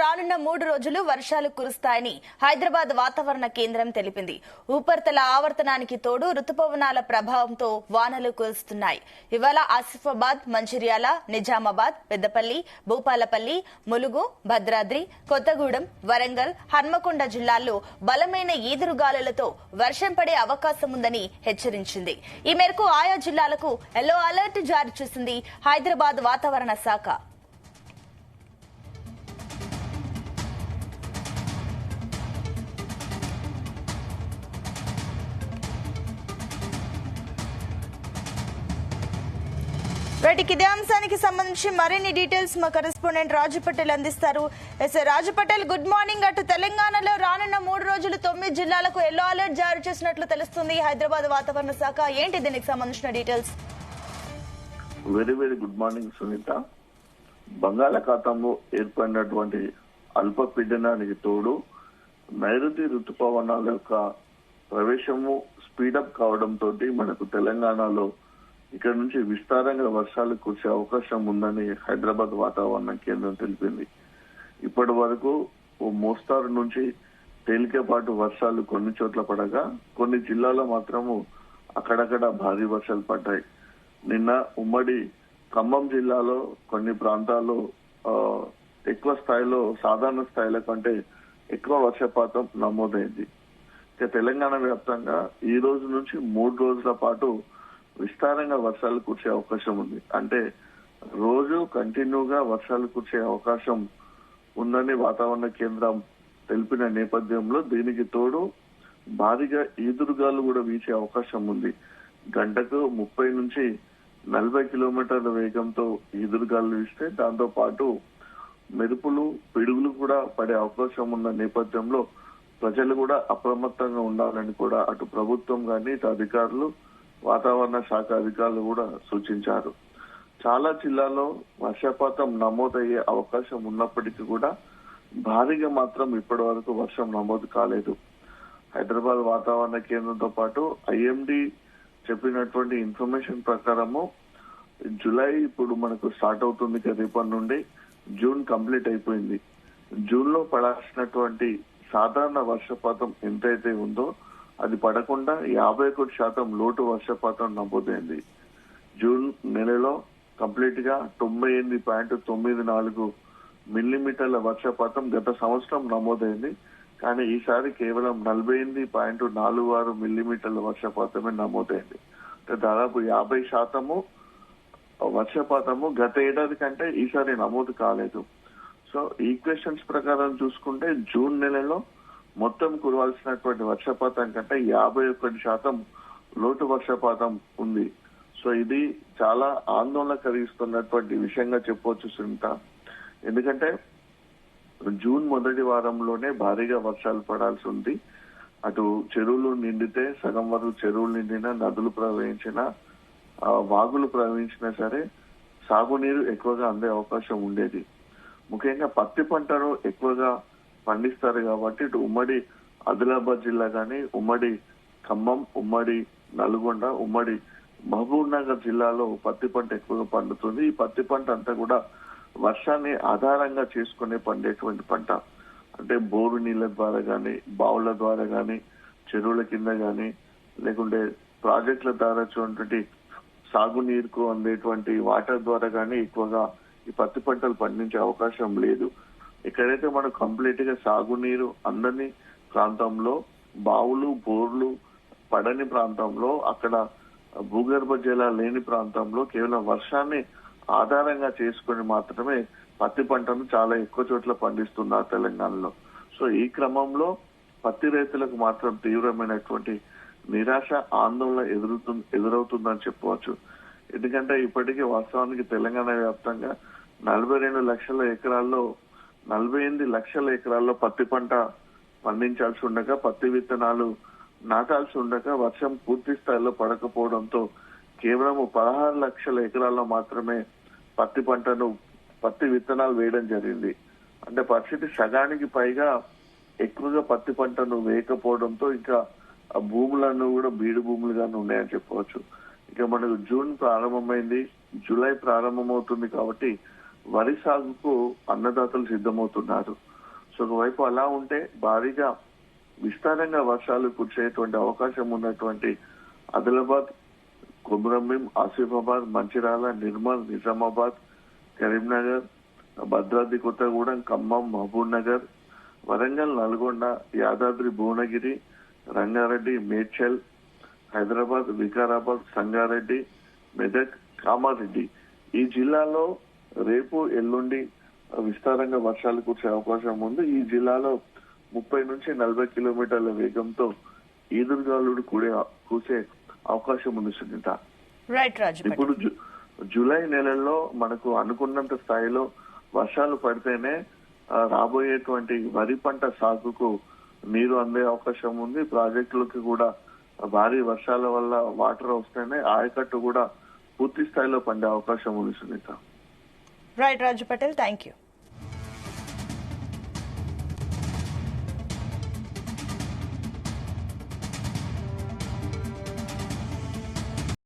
రానున్న 3 రోజులు వర్షాలు కురుస్తాయని హైదరాబాద్ వాతావరణ కేంద్రం తెలిపింది. ఉపరితల ఆవర్తనానికి తోడు రుతుపవనాల ప్రభావంతో వానలు కురుస్తున్నాయి. ఇవాళ ఆసిఫాబాద్, మంచిర్యాల, నిజామాబాద్, పెద్దపల్లి, భూపాలపల్లి, ములుగు, భద్రాద్రి, కొత్తగూడెం, వరంగల్, హన్మకొండ జిల్లాల్లో బలమైన ఈదురుగాలులతో వర్షం పడే అవకాశం ఉందని హెచ్చరించింది. ఈ మేరకు ఆయా జిల్లాలకు ఎల్లో అలర్ట్ జారీ చేసింది హైదరాబాద్ వాతావరణ శాఖ. ఇదే అంశానికి సంబంధించి మరిన్ని డీటెయిల్స్ మా కరెస్పాండెంట్ రాజు పటేల్ అందిస్తారు. రాజు పటేల్, గుడ్ మార్నింగ్. అటు తెలంగాణలో రానున్న 3 రోజులు 9 జిల్లాలకు ఎల్లో అలర్ట్ జారీ చేసినట్లు తెలుస్తుంది హైదరాబాద్ వాతావరణ శాఖ. ఏంటి దీనికి సంబంధించిన details? Very very good morning Sunitha. బంగాళాఖాతంలో ఏర్పడినటువంటి అల్పపీడనానికి తోడు నైరుతి ఋతుపవనాల యొక్క ప్రవేశము స్పీడప్ కావడంతో మనకు తెలంగాణలో ఇక్కడ నుంచి విస్తారంగా వర్షాలు కురిసే అవకాశం ఉందని హైదరాబాద్ వాతావరణ కేంద్రం తెలిపింది. ఇప్పటి వరకు ఓ మోస్తారు నుంచి తేలికపాటు వర్షాలు కొన్ని చోట్ల పడగా కొన్ని జిల్లాల్లో మాత్రము అక్కడక్కడ భారీ వర్షాలు పడ్డాయి. నిన్న ఉమ్మడి ఖమ్మం జిల్లాలో కొన్ని ప్రాంతాల్లో ఎక్కువ స్థాయిలో సాధారణ స్థాయిల కంటే ఎక్కువ వర్షపాతం నమోదైంది. ఇక తెలంగాణ వ్యాప్తంగా ఈ రోజు నుంచి 3 రోజుల పాటు విస్తారంగా వర్షాలు కురిసే అవకాశం ఉంది. అంటే రోజు కంటిన్యూగా వర్షాలు కురిసే అవకాశం ఉందని వాతావరణ కేంద్రం తెలిపిన నేపథ్యంలో దీనికి తోడు భారీగా ఈదురుగాలు కూడా వీచే అవకాశం ఉంది. గంటకు 30 నుంచి 40 కిలోమీటర్ల వేగంతో ఈదురుగాలు వీస్తే దాంతో పాటు మెరుపులు, పిడుగులు కూడా పడే అవకాశం ఉన్న నేపథ్యంలో ప్రజలు కూడా అప్రమత్తంగా ఉండాలని కూడా అటు ప్రభుత్వం కానీ ఇటు అధికారులు, వాతావరణ శాఖ అధికారులు కూడా సూచించారు. చాలా జిల్లాల్లో వర్షపాతం నమోదయ్యే అవకాశం ఉన్నప్పటికీ కూడా భారీగా మాత్రం ఇప్పటి వరకు వర్షం నమోదు కాలేదు. హైదరాబాద్ వాతావరణ కేంద్రంతో పాటు ఐఎండీ చెప్పినటువంటి ఇన్ఫర్మేషన్ ప్రకారము జూలై ఇప్పుడు మనకు స్టార్ట్ అవుతుంది కదా, రేపటి నుండి జూన్ కంప్లీట్ అయిపోయింది. జూన్ లో పడాల్సినటువంటి సాధారణ వర్షపాతం ఎంతైతే ఉందో అది పడకుండా 51% లోటు వర్షపాతం నమోదైంది. జూన్ నెలలో కంప్లీట్ గా 98.94 మిల్లీమీటర్ల వర్షపాతం గత సంవత్సరం నమోదైంది. కానీ ఈసారి కేవలం 48.46 మిల్లీమీటర్ల వర్షపాతమే నమోదైంది. దాదాపు 50% వర్షపాతము గత ఏడాది కంటే ఈసారి నమోదు కాలేదు. సో ఈక్వేషన్స్ ప్రకారం చూసుకుంటే జూన్ నెలలో మొత్తం కురవాల్సినటువంటి వర్షపాతం కంటే 51% లోటు వర్షపాతం ఉంది. సో ఇది చాలా ఆందోళన కలిగిస్తున్నటువంటి విషయంగా చెప్పవచ్చు సునీత. ఎందుకంటే జూన్ మొదటి వారంలోనే భారీగా వర్షాలు పడాల్సి ఉంది. అటు చెరువులు నిండితే సగం వరకు చెరువులు నిండినా, నదులు ప్రవహించినా, వాగులు ప్రవహించినా సరే సాగునీరు ఎక్కువగా అందే అవకాశం ఉండేది. ముఖ్యంగా పత్తి పంటను ఎక్కువగా పండిస్తారు కాబట్టి ఇటు ఉమ్మడి ఆదిలాబాద్ జిల్లా కానీ, ఉమ్మడి ఖమ్మం, ఉమ్మడి నల్గొండ, ఉమ్మడి మహబూబ్ నగర్ జిల్లాలో పత్తి పంట ఎక్కువగా పండుతుంది. ఈ పత్తి పంట అంతా కూడా వర్షాన్ని ఆధారంగా చేసుకునే పండేటువంటి పంట. అంటే బోరు నీళ్ల ద్వారా కానీ, బావుల ద్వారా కానీ, చెరువుల కింద కానీ, లేకుంటే ప్రాజెక్టుల ద్వారా చూడండి సాగునీరుకు అందేటువంటి వాటర్ ద్వారా కానీ ఎక్కువగా ఈ పత్తి పంటలు పండించే అవకాశం లేదు. ఎక్కడైతే మనం కంప్లీట్ గా సాగునీరు అందని ప్రాంతంలో, బావులు, బోర్లు పడని ప్రాంతంలో, అక్కడ భూగర్భ జలాలు లేని ప్రాంతంలో కేవలం వర్షాన్ని ఆధారంగా చేసుకుని మాత్రమే పత్తి పంటను చాలా ఎక్కువ చోట్ల పండిస్తున్నారు తెలంగాణలో. సో ఈ క్రమంలో పత్తి రైతులకు మాత్రం తీవ్రమైనటువంటి నిరాశ, ఆందోళన ఎదురవుతుందని చెప్పవచ్చు. ఎందుకంటే ఇప్పటికీ వాస్తవానికి తెలంగాణ వ్యాప్తంగా 42 లక్షల ఎకరాల్లో 48 లక్షల ఎకరాల్లో పత్తి పంట పండించాల్సి ఉండగా, పత్తి విత్తనాలు నాటాల్సి ఉండగా వర్షం పూర్తి స్థాయిలో పడకపోవడంతో కేవలం 16 లక్షల ఎకరాల్లో మాత్రమే పత్తి విత్తనాలు వేయడం జరిగింది. అంటే పరిస్థితి సగానికి పైగా ఎక్కువగా పత్తి పంటను వేయకపోవడంతో ఇంకా ఆ భూములను కూడా బీడు భూములుగానే ఉన్నాయని చెప్పవచ్చు. ఇక మనకు జూన్ ప్రారంభమైంది, జూలై ప్రారంభమవుతుంది కాబట్టి వరి సాగుకు అన్నదాతలు సిద్ధమవుతున్నారు. సో ఒకవైపు అలా ఉంటే భారీగా విస్తారంగా వర్షాలు కురిసేటువంటి అవకాశం ఉన్నటువంటి ఆదిలాబాద్, కొమరంభీం, ఆసిఫాబాద్, మంచిర్యాల, నిర్మల్, నిజామాబాద్, కరీంనగర్, భద్రాద్రి కొత్తగూడెం, ఖమ్మం, మహబూబ్ నగర్, వరంగల్, నల్గొండ, యాదాద్రి, భువనగిరి, రంగారెడ్డి, మేడ్చల్, హైదరాబాద్, వికారాబాద్, సంగారెడ్డి, మెదక్, కామారెడ్డి ఈ జిల్లాలో రేపు ఎల్లుండి విస్తారంగా వర్షాలు కురిసే అవకాశం ఉంది. ఈ జిల్లాలో 30 నుంచి 40 కిలోమీటర్ల వేగంతో ఈదురుగాలుడు కూసే అవకాశం ఉంది సునీత. రైట్ రాజు. ఇప్పుడు జూలై నెలల్లో మనకు అనుకున్నంత స్థాయిలో వర్షాలు పడితేనే రాబోయేటువంటి వరి పంట సాగుకు నీరు అందే అవకాశం ఉంది. ప్రాజెక్టులకు కూడా భారీ వర్షాల వల్ల వాటర్ వస్తేనే ఆయకట్టు కూడా పూర్తి స్థాయిలో పండే అవకాశం ఉంది Sunitha. Right Raju Patel, thank you.